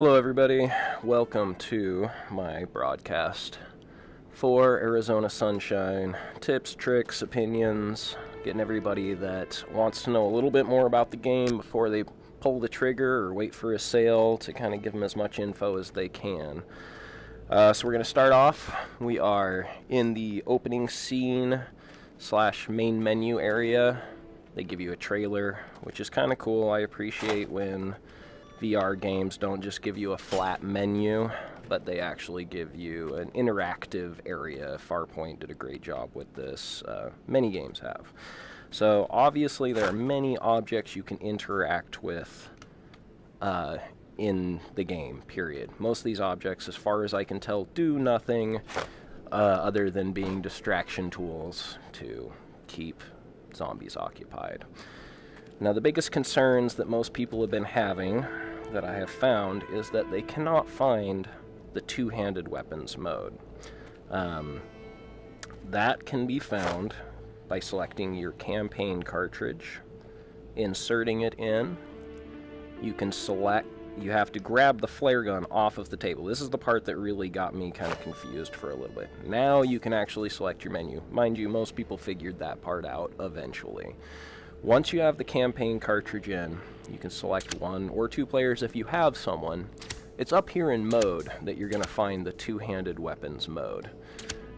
Hello, everybody. Welcome to my broadcast for Arizona Sunshine. Tips, tricks, opinions, getting everybody that wants to know a little bit more about the game before they pull the trigger or wait for a sale to kind of give them as much info as they can. So we're going to start off. We are in the opening scene / main menu area. They give you a trailer, which is kind of cool. I appreciate when VR games don't just give you a flat menu, but they actually give you an interactive area. Farpoint did a great job with this. Many games have. So obviously there are many objects you can interact with in the game, period. Most of these objects, as far as I can tell, do nothing other than being distraction tools to keep zombies occupied. Now, the biggest concerns that most people have been having, that I have found, is that they cannot find the two-handed weapons mode. That can be found by selecting your campaign cartridge, inserting it in. You have to grab the flare gun off of the table. This is the part that really got me kind of confused for a little bit. Now you can actually select your menu. Mind you, most people figured that part out eventually. Once you have the campaign cartridge in, you can select one or two players if you have someone. It's up here in mode that you're going to find the two-handed weapons mode.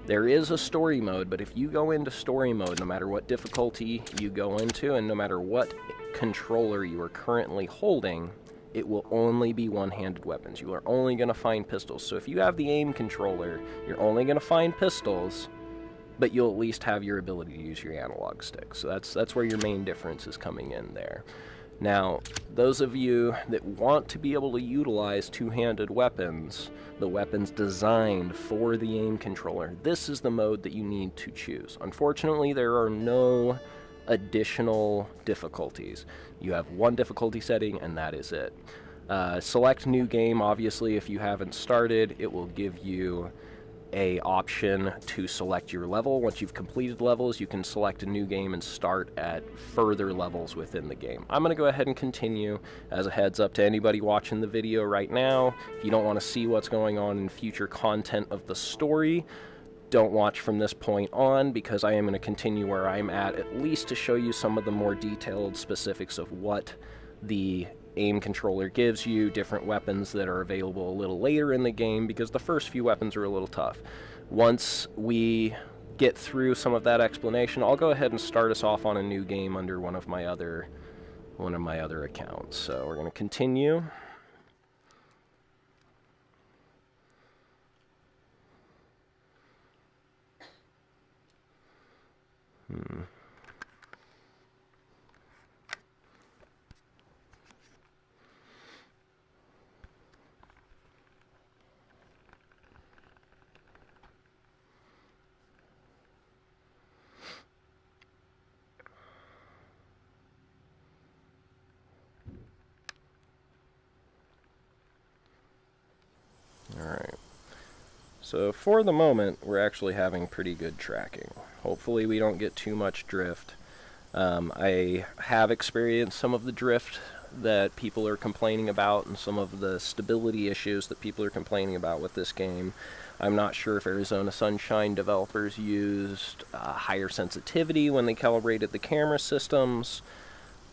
There is a story mode, but if you go into story mode, no matter what difficulty you go into and no matter what controller you are currently holding, it will only be one-handed weapons. You are only going to find pistols. So if you have the aim controller, you're only going to find pistols, but you'll at least have your ability to use your analog stick. So that's where your main difference is coming in there. Now, those of you that want to be able to utilize two-handed weapons, the weapons designed for the aim controller, this is the mode that you need to choose. Unfortunately, there are no additional difficulties. You have one difficulty setting, and that is it. Select new game. Obviously, if you haven't started, it will give you a option to select your level. Once you've completed levels, you can select a new game and start at further levels within the game. I'm going to go ahead and continue. As a heads up to anybody watching the video right now, if you don't want to see what's going on in future content of the story, don't watch from this point on, because I am going to continue where I'm at least to show you some of the more detailed specifics of what the aim controller gives you, different weapons that are available a little later in the game, because the first few weapons are a little tough. Once we get through some of that explanation, I'll go ahead and start us off on a new game under one of my other accounts. So we're going to continue. Alright, so for the moment, we're actually having pretty good tracking. Hopefully we don't get too much drift. I have experienced some of the drift that people are complaining about and some of the stability issues that people are complaining about with this game. I'm not sure if Arizona Sunshine developers used higher sensitivity when they calibrated the camera systems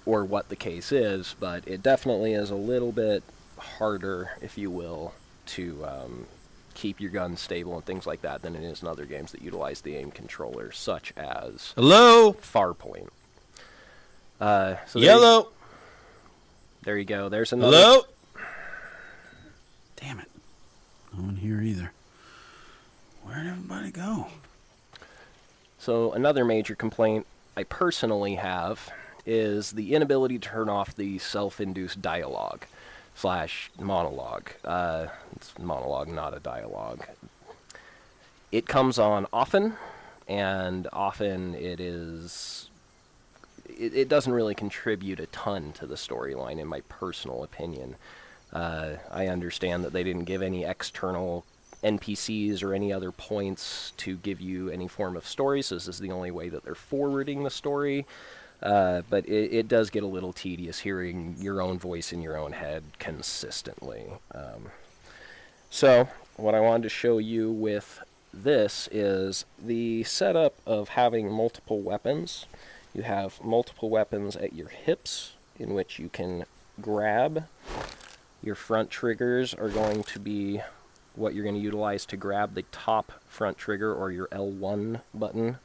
or what the case is, but it definitely is a little bit harder, if you will, to keep your gun stable and things like that than it is in other games that utilize the aim controller, such as Farpoint. So Yellow. There you go. There's another. Hello. Damn it! No one here either. Where'd everybody go? So another major complaint I personally have is the inability to turn off the self-induced dialogue / monologue. It's monologue, not a dialogue. It comes on often, and often it doesn't really contribute a ton to the storyline, in my personal opinion. I understand that they didn't give any external NPCs or any other points to give you any form of story, so this is the only way that they're forwarding the story. But it does get a little tedious hearing your own voice in your own head consistently. So what I wanted to show you with this is the setup of having multiple weapons. You have multiple weapons at your hips in which you can grab. Your front triggers are going to be what you're going to utilize to grab the top front trigger, or your L1 button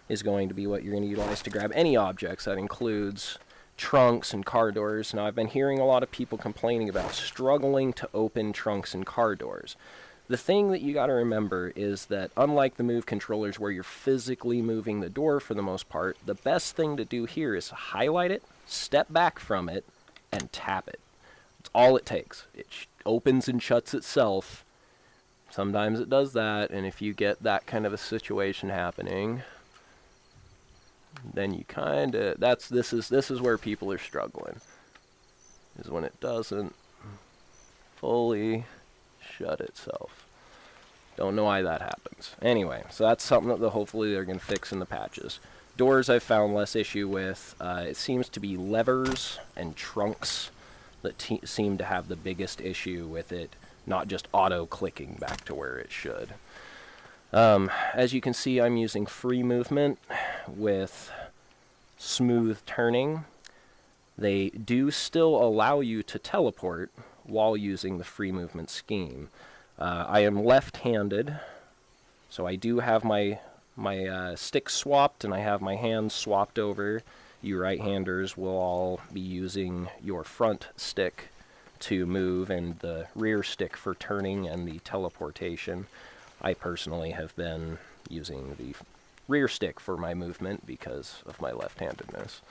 is going to be what you're going to utilize to grab any objects. That includes trunks and car doors. Now, I've been hearing a lot of people complaining about struggling to open trunks and car doors. The thing that you got to remember is that unlike the Move controllers where you're physically moving the door for the most part, the best thing to do here is highlight it, step back from it, and tap it. It's all it takes. It opens and shuts itself. Sometimes it does that, and if you get that kind of a situation happening, then you kind of, this is where people are struggling, is when it doesn't fully shut itself. Don't know why that happens. Anyway, so that's something that hopefully they're going to fix in the patches. Doors I've found less issue with. It seems to be levers and trunks that seem to have the biggest issue with it, not just auto-clicking back to where it should. As you can see, I'm using free movement with smooth turning. They do still allow you to teleport while using the free movement scheme. I am left-handed, so I do have my stick swapped, and I have my hands swapped over. You right-handers will all be using your front stick to move and the rear stick for turning and the teleportation. I personally have been using the rear stick for my movement because of my left-handedness.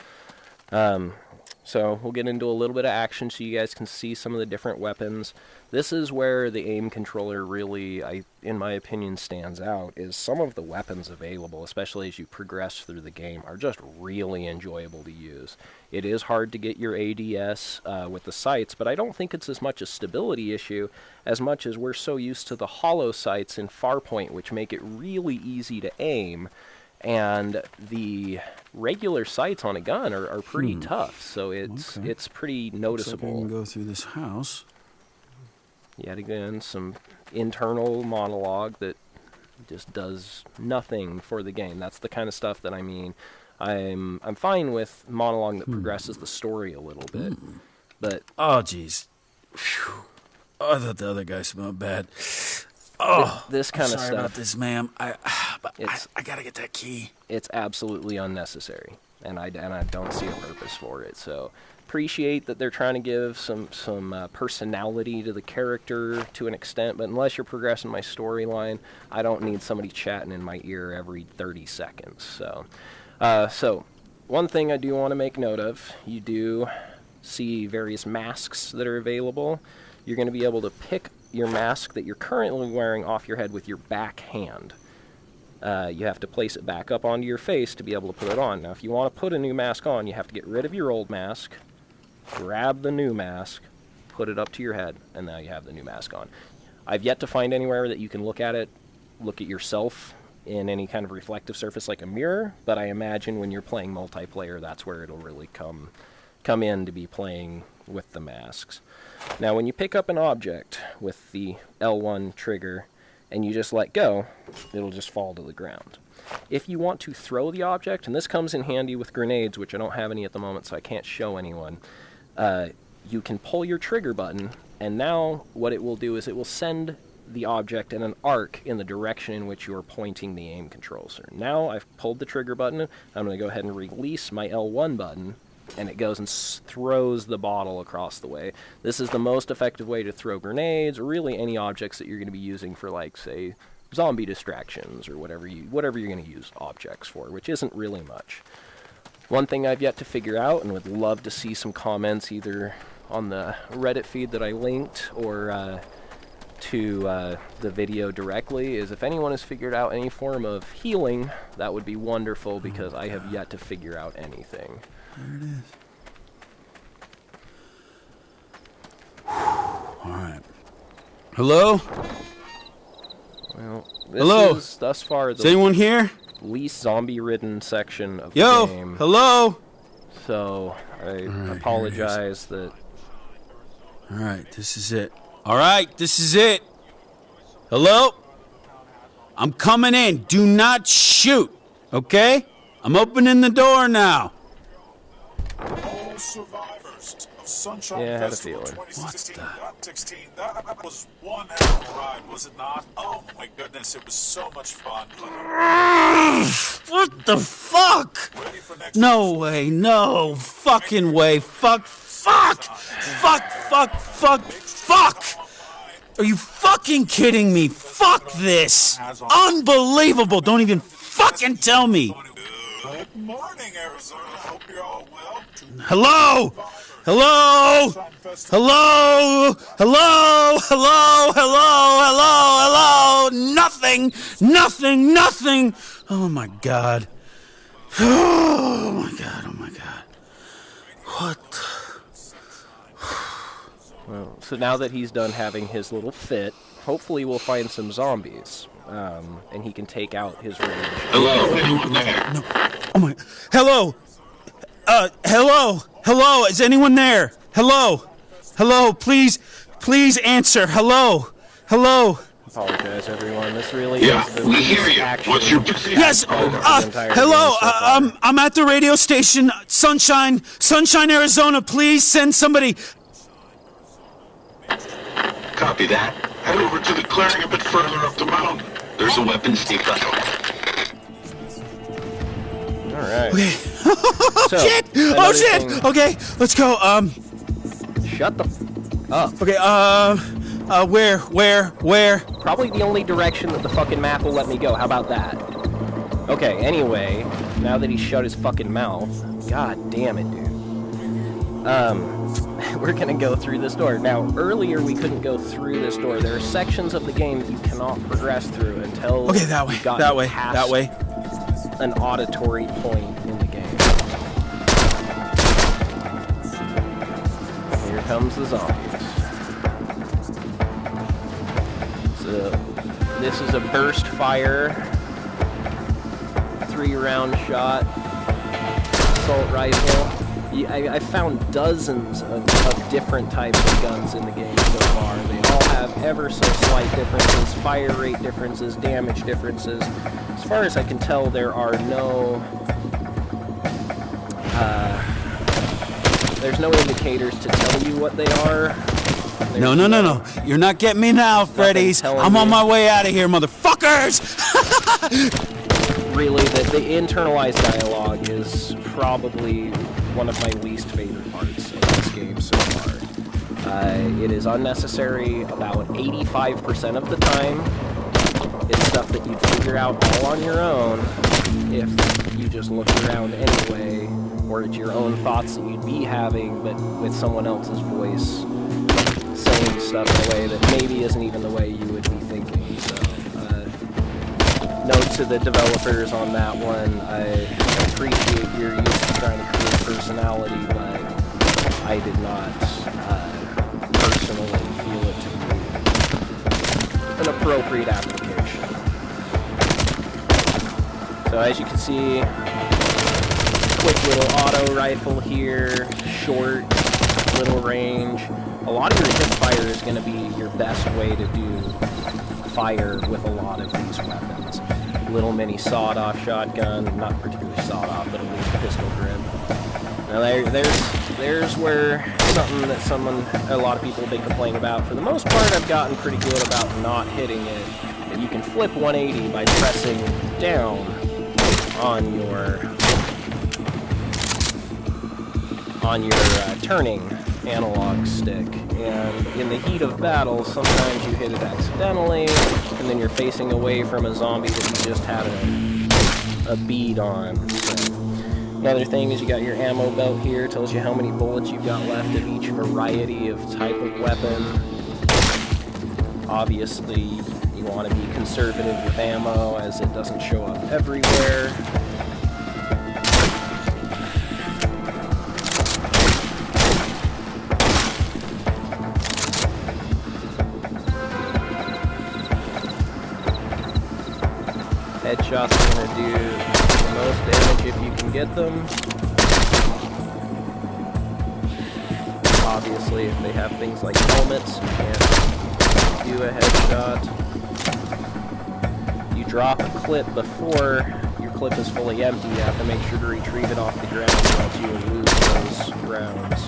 So we'll get into a little bit of action so you guys can see some of the different weapons. This is where the aim controller really, in my opinion, stands out, is some of the weapons available, especially as you progress through the game, are just really enjoyable to use. It is hard to get your ADS with the sights, but I don't think it's as much a stability issue as much as we're so used to the hollow sights in Farpoint, which make it really easy to aim. And the regular sights on a gun are pretty tough, so it's pretty noticeable. Looks like I can go through this house. Yet again, some internal monologue that just does nothing for the game. That's the kind of stuff that I mean. I'm fine with monologue that progresses the story a little bit, but oh jeez, oh, I thought the other guy smelled bad. Oh, this kind of sorry stuff. About this, ma'am. I gotta get that key. It's absolutely unnecessary, and I don't see a purpose for it. So appreciate that they're trying to give some personality to the character to an extent, but unless you're progressing my storyline, I don't need somebody chatting in my ear every 30 seconds. So one thing I do want to make note of: you do see various masks that are available. You're going to be able to pick your mask that you're currently wearing off your head with your back hand. You have to place it back up onto your face to be able to put it on. Now, if you want to put a new mask on, you have to get rid of your old mask, grab the new mask, put it up to your head, and now you have the new mask on. I've yet to find anywhere that you can look at yourself in any kind of reflective surface like a mirror, but I imagine when you're playing multiplayer, that's where it'll really come in to be playing with the masks. Now, when you pick up an object with the L1 trigger and you just let go, it'll just fall to the ground. If you want to throw the object, and this comes in handy with grenades, which I don't have any at the moment, so I can't show anyone, you can pull your trigger button, and now what it will do is it will send the object in an arc in the direction in which you are pointing the aim control. So now I've pulled the trigger button, I'm going to go ahead and release my L1 button, and it goes and throws the bottle across the way. This is the most effective way to throw grenades, or really any objects that you're going to be using for, like, say, zombie distractions, or whatever you're going to use objects for, which isn't really much. One thing I've yet to figure out, and would love to see some comments either on the Reddit feed that I linked, or to the video directly, is if anyone has figured out any form of healing, that would be wonderful, because I have yet to figure out anything. There it is. All right. Hello? Well, this Hello? is thus far Is anyone here? least zombie-ridden section of the game. Hello? So I right, apologize that. All right, this is it. All right, this is it. Hello? I'm coming in. Do not shoot, okay? I'm opening the door now. All survivors of Sunshine Yeah, I had a Festival feeling. 2016, that was one hell of a ride, was it not? Oh my goodness, it was so much fun. What the fuck? Ready for next No way, no fucking way. Fuck. Are you fucking kidding me? Fuck this. Unbelievable. Don't even fucking tell me. Good morning, Arizona. Hope you're all well. Hello? Nothing. Oh my god. Oh my god. What? Well, so now that he's done having his little fit, hopefully we'll find some zombies, and he can take out his rage. Hello, anyone there? No. Oh my. Hello. Hello. Is anyone there? Hello. Please answer. Hello. Apologize, everyone. This really Yeah, is the we hear you. action. What's your position? Yes. Hello. I'm at the radio station, Sunshine, Arizona. Please send somebody. Copy that. Head over to the clearing a bit further up the mountain. There's a weapons depot. All right. Okay. So, Shit. another Shit. thing- Okay. Let's go. Shut the f up. Okay. Where? Probably the only direction that the fucking map will let me go. How about that? Okay, anyway, now that he's shut his fucking mouth, god damn it, dude. We're gonna go through this door. Now, earlier we couldn't go through this door. There are sections of the game that you cannot progress through until Okay, that way. you've gotten That way. past That way. an auditory point in the game. Here comes the zombies. So, this is a burst fire, 3-round shot, assault rifle. I found dozens of different types of guns in the game so far. They all have ever so slight differences, fire rate differences, damage differences. As far as I can tell, there are no there's no indicators to tell you what they are. No. You're not getting me now, Freddy's. telling I'm on you. my way out of here, motherfuckers! Really, the internalized dialogue is probably one of my least favorite parts of this game so far. It is unnecessary about 85% of the time. It's stuff that you'd figure out all on your own if you just looked around anyway, or it's your own thoughts that you'd be having, but with someone else's voice saying stuff in a way that maybe isn't even the way you would be thinking. So, note to the developers on that one. I appreciate your use of trying to create personality, but I did not personally feel it to be an appropriate application. So as you can see, quick little auto rifle here, short, little range. A lot of your hip fire is going to be your best way to do fire with a lot of these weapons. Little mini sawed-off shotgun, not particularly sawed-off, but a little pistol grip. Now there's where something that a lot of people have been complaining about. For the most part, I've gotten pretty good about not hitting it. But you can flip 180 by pressing down on your turning analog stick, and in the heat of battle, sometimes you hit it accidentally, and then you're facing away from a zombie that you just had a bead on. So, another thing is you got your ammo belt here, tells you how many bullets you've got left of each variety of type of weapon. Obviously, you want to be conservative with ammo, as it doesn't show up everywhere. Headshots are going to do the most damage if you can get them. obviously, if they have things like helmets, you can't do a headshot. You drop a clip before your clip is fully empty, you have to make sure to retrieve it off the ground, or else you will lose those rounds.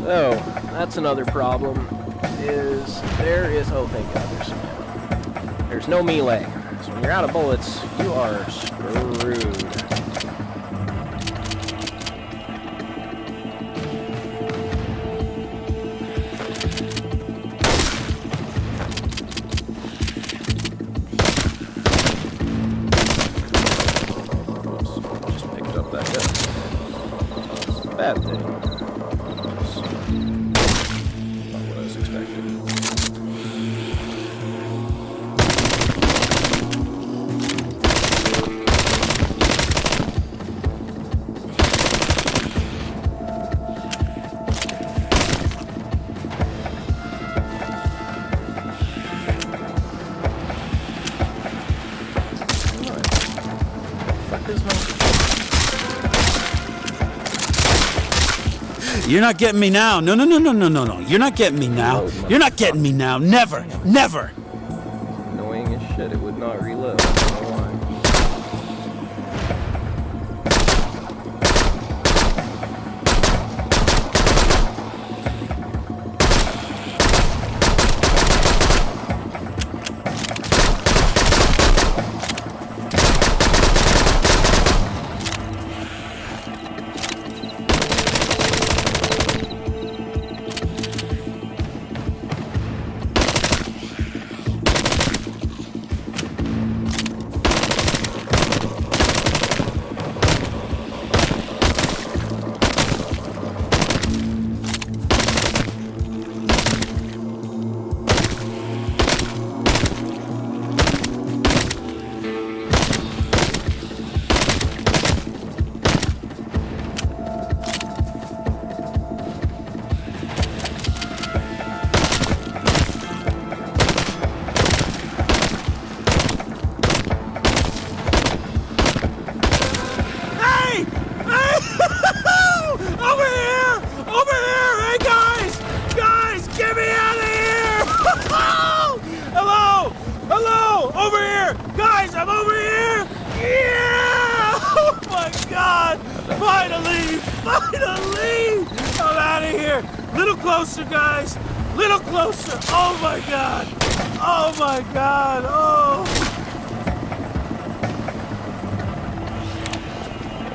So, that's another problem, is there is, oh thank God, there's some ammo. There's no melee. So when you're out of bullets, you are screwed. Oops, just picked up that gun. That's a bad thing. You're not getting me now. No, no, no, no, no, no, no. You're not getting me now. You're not getting me now. Never. Never. Annoying as shit. It would not reload. I don't know why. Finally! I'm out of here! Little closer, guys! Little closer! Oh my god! Oh my god! Oh!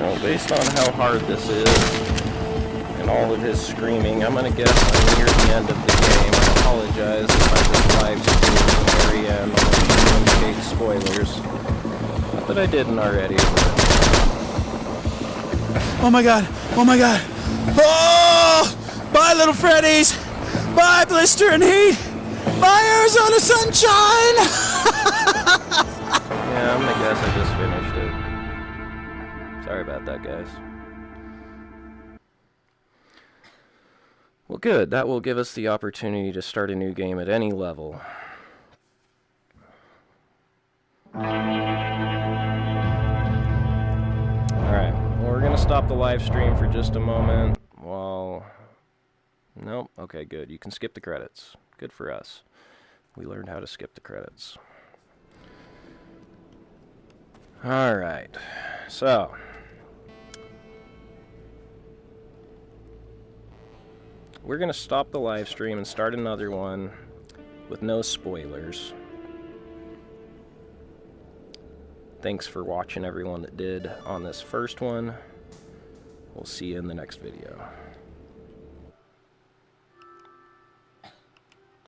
Well, based on how hard this is, and all of his screaming, I'm gonna guess I'm near the end of the game. I apologize if I just live stream at the very end. I'll indicate spoilers. Not that I didn't already, but... Oh my god! Oh my god! Oh! Bye, little Freddy's! Bye, Blister and Heat! Bye, Arizona Sunshine! Yeah, I'm gonna guess I just finished it. Sorry about that, guys. Well, good. That will give us the opportunity to start a new game at any level. Alright, well, we're going to stop the live stream for just a moment while... Nope, okay, good. You can skip the credits. Good for us. We learned how to skip the credits. Alright, so we're going to stop the live stream and start another one with no spoilers. Thanks for watching, everyone that did on this first one. We'll see you in the next video.